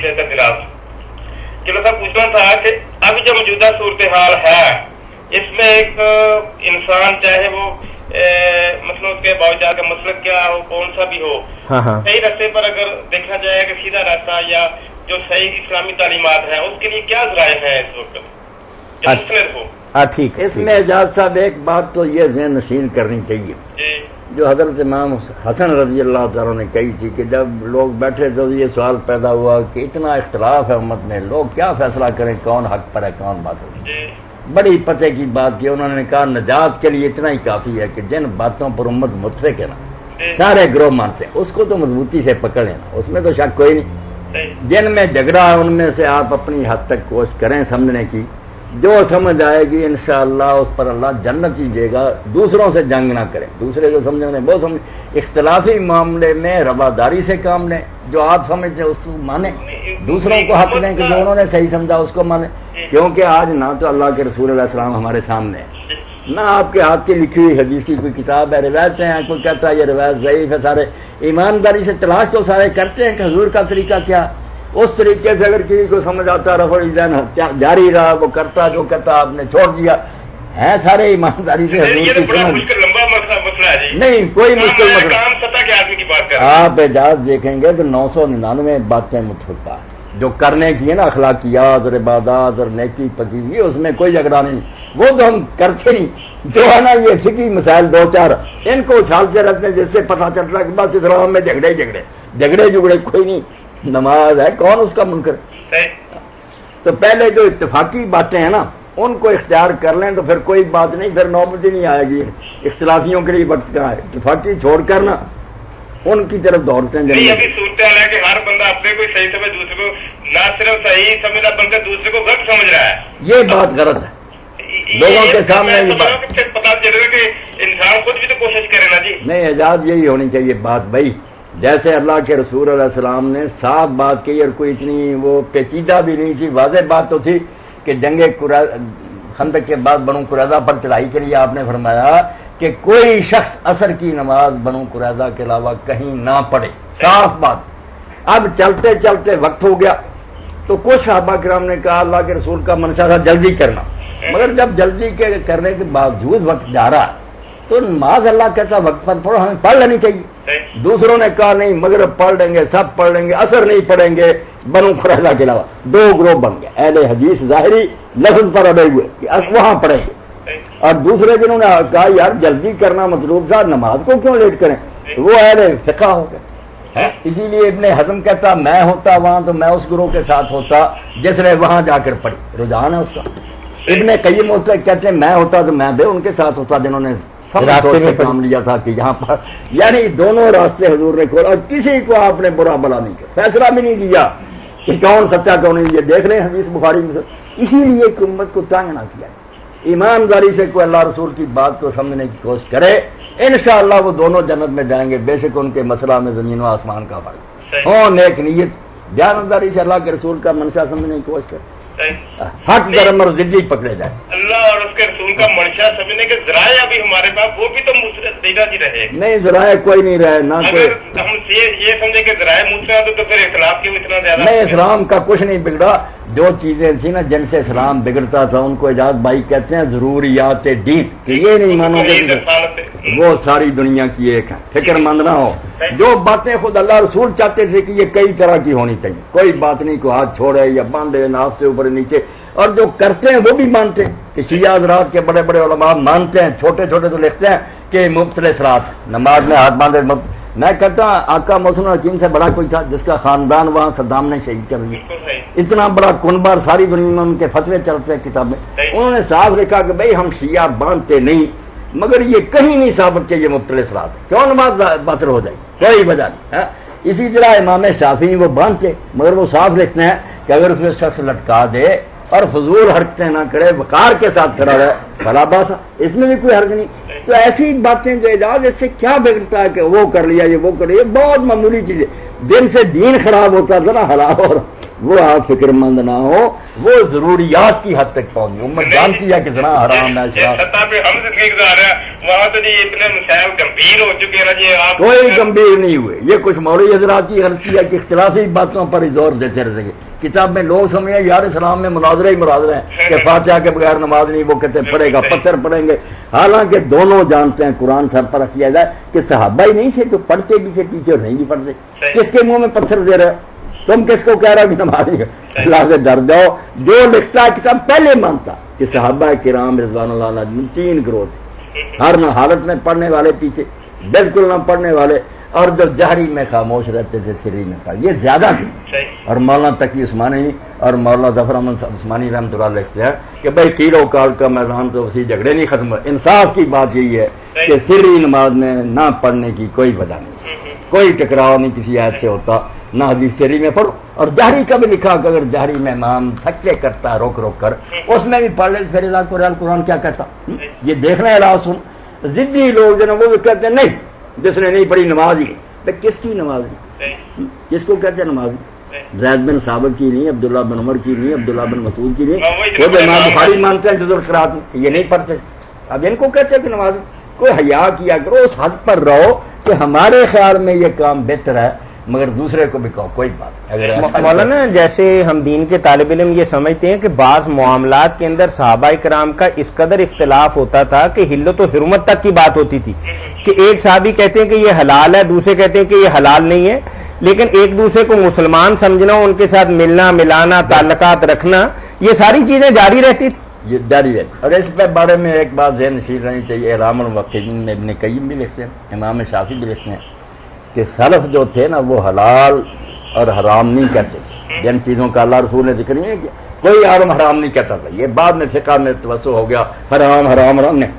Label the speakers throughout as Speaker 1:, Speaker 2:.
Speaker 1: خلاف چلو صاحب پوچھنا تھا کہ ابھی جو موجودہ صورتحال ہے اس میں ایک انسان چاہے وہ مثلا اس کے باوجود کا مسلک کیا ہو کون سا بھی ہو صحیح راستے پر اگر دیکھا جائے کہ سیدھا راستہ یا جو صحیح اسلامی تعلیمات ہیں اس کے لیے کیا ذرائع ہیں اس وقت جو مسلط ہو؟
Speaker 2: ٹھیک ہے. اس میں اعجاز صاحب ایک بات تو یہ ذہن نشین کرنی چاہیے جو حضرت امام حسن رضی اللہ تعالیٰ نے کہی تھی کہ جب لوگ بیٹھے تو یہ سوال پیدا ہوا کہ اتنا اختلاف ہے امت میں لوگ کیا فیصلہ کریں کون حق پر ہے کون باطل. بڑی پتے کی بات کی انہوں نے کہا نجات کے لیے اتنا ہی کافی ہے کہ جن باتوں پر امت متفق ہے نا سارے گروہ مانتے ہیں اس کو تو مضبوطی سے پکڑ لینا اس میں تو شک کوئی نہیں. جن میں جھگڑا ہے ان میں سے آپ اپنی حد تک کوشش کریں سمجھنے کی جو سمجھ آئے گی انشاءاللہ اس پر اللہ جنت ہی دے گا. دوسروں سے جنگ نہ کریں دوسرے کو سمجھنے وہ سمجھ اختلافی معاملے میں رواداری سے کام لیں جو آپ سمجھتے اس کو مانیں دوسروں کو حق دیں کہ جو انہوں نے صحیح سمجھا اس کو مانیں کیونکہ آج نہ تو اللہ کے رسول علیہ السلام ہمارے سامنے ہے نہ آپ کے ہاتھ کی لکھی ہوئی حدیث کی کوئی کتاب ہے روایتیں ہیں کوئی کہتا ہے یہ روایت ضعیف ہے. سارے ایمانداری سے تلاش تو سارے کرتے ہیں کہ حضور کا طریقہ کیا اس طریقے سے اگر کسی کو سمجھ آتا رفع الدین جاری رہا وہ کرتا جو کرتا آپ نے چھوڑ دیا ہے سارے ایمانداری سے حضور کی سمجھ نہیں کوئی مشکل مسئلہ. آپ اعجاز دیکھیں گے تو 999 باتیں متفقہ جو کرنے کی ہے نا اخلاقیات اور عبادات اور نیکی پکی اس میں کوئی جھگڑا نہیں وہ تو ہم کرتے نہیں جو ہے نا یہ فقہی مسائل دو چار ان کو اچھالتے رہتے ہیں جس سے پتہ چل رہا ہے کہ بس اسلام میں جھگڑے کوئی نہیں. نماز ہے کون اس کا منکر تو پہلے جو اتفاقی باتیں ہیں نا ان کو اختیار کر لیں تو پھر کوئی بات نہیں پھر نوبت ہی نہیں آئے گی اختلافیوں کے لیے وقت کہاں ہے. اتفاقی چھوڑ کر نا ان کی طرف دوڑتے ہیں.
Speaker 1: ابھی صورتحال ہے کہ ہر بندہ اپنے کو صحیح سمجھ دوسرے کو نہ صرف صحیح سمجھ رہا بلکہ دوسرے کو غلط سمجھ رہا ہے.
Speaker 2: یہ بات غلط ہے لوگوں کے سامنے یہ بات
Speaker 1: پتا چل رہا ہے کہ انسان خود بھی تو کوشش کرے نا جی.
Speaker 2: نہیں اعجاز یہی ہونی چاہیے بات بھائی جیسے اللہ کے رسول علیہ السلام نے صاف بات کی اور کوئی اتنی وہ پیچیدہ بھی نہیں تھی واضح بات تو تھی کہ جنگ خندق کے بعد بنو قریظہ پر چڑھائی کے لیے آپ نے فرمایا کہ کوئی شخص عصر کی نماز بنو قریظہ کے علاوہ کہیں نہ پڑھے. صاف بات. اب چلتے چلتے وقت ہو گیا تو کچھ صحابہ کرام نے کہا اللہ کے رسول کا منشا تھا جلدی کرنا مگر جب جلدی کرنے کے باوجود وقت جا رہا تو نماز اللہ کہتا وقت پر پڑھو ہمیں پڑھ لینی چاہیے. دوسروں نے کہا نہیں مغرب پڑھ لیں گے سب پڑھ لیں گے عصر نہیں پڑھیں گے بنو قریظہ کے علاوہ. دو گروہ بن گئے اہل حدیث ظاہری لفظ پر اڑے ہوئے کہ وہاں پڑھیں گے اور دوسرے جنہوں نے کہا یار جلدی کرنا مطلوب تھا نماز کو کیوں لیٹ کریں وہ اہل فقہ ہو گئے. اسی لیے ابن حزم کہتا میں ہوتا وہاں تو میں اس گروہ کے ساتھ ہوتا جس نے وہاں جا کر پڑھی رجحان ہے اس کا. ابن قیم ہوتا کہتے ہیں میں ہوتا تو میں بھی ان کے ساتھ ہوتا جنہوں نے راستے میں کام لیا تھا کہ یہاں پر یعنی دونوں راستے حضور نے کھولا اور کسی کو آپ نے برا بلا نہیں کیا فیصلہ بھی نہیں دیا کہ کون سچا کون نہیں. یہ دیکھ لیں حدیث بخاری میں اسی لیے کہ امت کو تنگ نہ کیا ایمانداری سے کوئی اللہ رسول کی بات کو سمجھنے کی کوشش کرے انشاءاللہ وہ دونوں جنت میں جائیں گے. بے شک ان کے مسئلہ میں زمین و آسمان کا فرق ہو نیک نیت دیانتداری سے اللہ کے رسول کا منشا سمجھنے کی کوشش کرے حق درم اور ضدی پکڑے جائے.
Speaker 1: اللہ اور اس کے رسول کا منشا سمجھنے کے ذرائع ابھی ہمارے پاس وہ بھی تو مسلط ہی رہے
Speaker 2: نہیں ذرائع کوئی نہیں رہے نہ کوئی.
Speaker 1: ہم یہ سمجھے کہ ذرائع مسلط تو پھر اسلام کی اتنا زیادہ
Speaker 2: نہیں اسلام کا کچھ نہیں بگڑا. جو چیزیں تھی نا جن سے اسلام بگڑتا تھا ان کو اعجاز بھائی کہتے ہیں ضروریات دین کہ یہ نہیں مانو گے وہ ساری دنیا کی ایک ہے. فکر مند نہ ہو جو باتیں خود اللہ رسول چاہتے تھے کہ یہ کئی طرح کی ہونی چاہیے کوئی بات نہیں کو ہاتھ چھوڑے یا باندھے ناف سے اوپر نیچے اور جو کرتے ہیں وہ بھی مانتے ہیں کہ شیعہ حضرات کے بڑے بڑے علماء مانتے ہیں چھوٹے چھوٹے تو لکھتے ہیں کہ مبتل صراط نماز میں ہاتھ باندھے میں کہتا ہوں آقا محسن حکیم سے بڑا کوئی تھا جس کا خاندان وہاں صدام نے شہید کر دیا اتنا بڑا کنبار ساری دنیا میں ان کے فتوے چلتے ہیں کتابیں. انہوں نے صاحب لکھا کہ بھائی ہم شیعہ باندھتے نہیں مگر یہ کہیں نہیں ثابت کہ یہ مبتل صراط ہے کیوں نماز باطل ہو جائے کوئی وجہ نہیں. اسی طرح امام شافعی وہ باندھتے مگر وہ صاف لکھتے ہیں کہ اگر اسے شخص لٹکا دے اور فضول حرکتیں نہ کرے وقار کے ساتھ کھڑا رہے بھلا باسا اس میں بھی کوئی حرکت نہیں. تو ایسی باتیں جو اعجاز اس سے کیا بگڑتا ہے کہ وہ کر لیا یہ وہ کر لیا بہت معمولی چیز ہے. دن سے دین خراب ہوتا تھا نا حرام اور وہ آپ فکر مند نہ ہو، وہ ضروریات کی حد تک پہنچ گئی. امت جانتی ہے کہ اتنا حرام ہے شراب.
Speaker 1: ہم زندگی گزار رہے ہیں وہاں تو جی اتنے مسائل گمبھیر ہو چکے ہیں جی. آپ
Speaker 2: کوئی گمبھیر نہیں ہوئے. یہ کچھ مولوی حضرات کی غلطی ہے کہ اختلافی باتوں پر ہی زور دیتے رہتے ہیں. کتاب میں لوگ سمجھیں یار اسلام میں مناظرہ ہی مناظرہ ہیں کہ فاتحہ کے بغیر نماز نہیں، وہ کہتے پڑھے گا پتھر پڑیں گے. حالانکہ دونوں جانتے ہیں قرآن سر پر کیا جائے کہ صحابہ ہی نہیں تھے جو پڑھتے بھی تھے ٹیچر نہیں بھی پڑھتے. کس کے منہ میں پتھر دے رہے ہو تم؟ کس کو کہہ رہا کہ نماز اللہ سے ڈر جاؤ. جو لکھتا ہے کتاب پہلے مانتا کہ صحابہ کرام رضوان اللہ علیہم 3 گروہ تھے. ہر نہ حالت میں پڑھنے والے پیچھے، بالکل نہ پڑھنے والے، اور جو جہری میں خاموش رہتے تھے سری میں پڑھ، یہ زیادہ تھی. اور مولانا تقی عثمانی اور مولانا ظفر احمد عثمانی رحمۃ اللہ لکھتے ہیں کہ بھائی قیل و قال کا میدان تو اسی جھگڑے نہیں ختم. انصاف کی بات یہی ہے کہ سری نماز میں نہ پڑھنے کی کوئی وجہ نہیں، کوئی ٹکراؤ نہیں کسی آیت سے ہوتا. نہ حدیث سری میں پڑھو. اور جہری کا بھی لکھا کہ اگر جہری میں امام سچے کرتا ہے روک روک کر اس میں بھی پڑھ لے پھر قرآن کیا کہتا. یہ دیکھنا علاوہ سن ضدی لوگ جو نا وہ کہتے ہیں نہیں جس نے نہیں پڑھی نماز ہی. کس کی نماز نہیں؟ کس کو کہتے ہیں نماز؟ زید بن ثابت کی نہیں، عبداللہ بن عمر کی نہیں، عبداللہ بن مسعود کی نہیں. خود امام بخاری مانتے ہیں جزء القرات میں، یہ نہیں پڑھتے. اب ان کو کہتے ہیں کہ نماز. کوئی حیا کیا کرو، اس حد پر رہو کہ ہمارے خیال میں یہ کام بہتر ہے مگر دوسرے کو بھی کہو کوئی بات.
Speaker 3: مولانا جیسے ہم دین کے طالب علم یہ سمجھتے ہیں کہ بعض معاملات کے اندر صحابہ کرام کا اس قدر اختلاف ہوتا تھا کہ حلت و حرمت تک کی بات ہوتی تھی کہ ایک صحابی کہتے ہیں کہ یہ حلال ہے، دوسرے کہتے ہیں کہ یہ حلال نہیں ہے، لیکن ایک دوسرے کو مسلمان سمجھنا، ان کے ساتھ ملنا ملانا تعلقات رکھنا، یہ ساری چیزیں جاری رہتی تھی.
Speaker 2: یہ جاری رہتی. اور اس پہ بارے میں ایک بات ذہن نشین رہنی چاہیے. اعلام الموقعین میں ابن قیم بھی لکھتے ہیں، امام شافعی بھی لکھتے ہیں کہ سلف جو تھے نا وہ حلال اور حرام نہیں کہتے. جن چیزوں کا اللہ رسول نے ذکر نہیں کیا کوئی عالم حرام نہیں کہتا تھا. یہ بعد میں فقہ میں توسع ہو گیا حرام حرام حرام نہیں.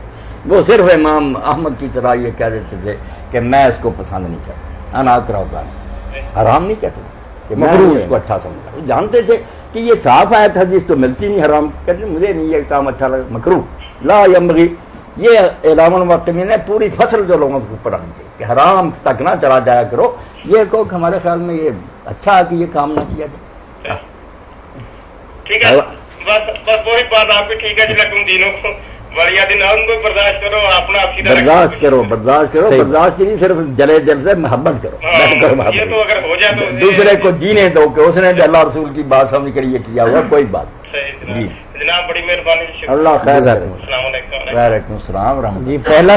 Speaker 2: وہ صرف امام احمد کی طرح یہ کہہ دیتے تھے کہ میں اس کو پسند نہیں کرتا، انا اکرہ. حرام نہیں کہتے کہ میں اس کو اچھا سمجھتا. جانتے تھے کہ یہ صاف آیت حدیث تو ملتی نہیں حرام. کہتے مجھے نہیں یہ کام اچھا لگا، مکروہ لا ینبغی. یہ اعلام الموقعین نے پوری فصل جو لوگوں کو پڑھانی چاہیے کہ حرام تک نہ چلا جایا کرو. یہ کہو کہ ہمارے خیال میں یہ اچھا ہے کہ یہ کام نہ کیا جائے.
Speaker 1: ٹھیک ہے، بس وہی بات آپ کی ٹھیک ہے. لکم دینکم ولی دین. ان کو برداشت کرو، اپنا
Speaker 2: برداشت کرو برداشت نہیں، صرف جلے دل سے محبت کرو.
Speaker 1: یہ تو اگر ہو جائے تو
Speaker 2: دوسرے کو جینے دو کہ اس نے بھی اللہ رسول کی بات سمجھ کر یہ کیا ہوا کوئی بات.
Speaker 1: جناب بڑی مہربانی.
Speaker 2: اللہ خیر.
Speaker 1: السلام علیکم.
Speaker 2: وعلیکم السلام ورحمۃ اللہ.
Speaker 3: جی پہلا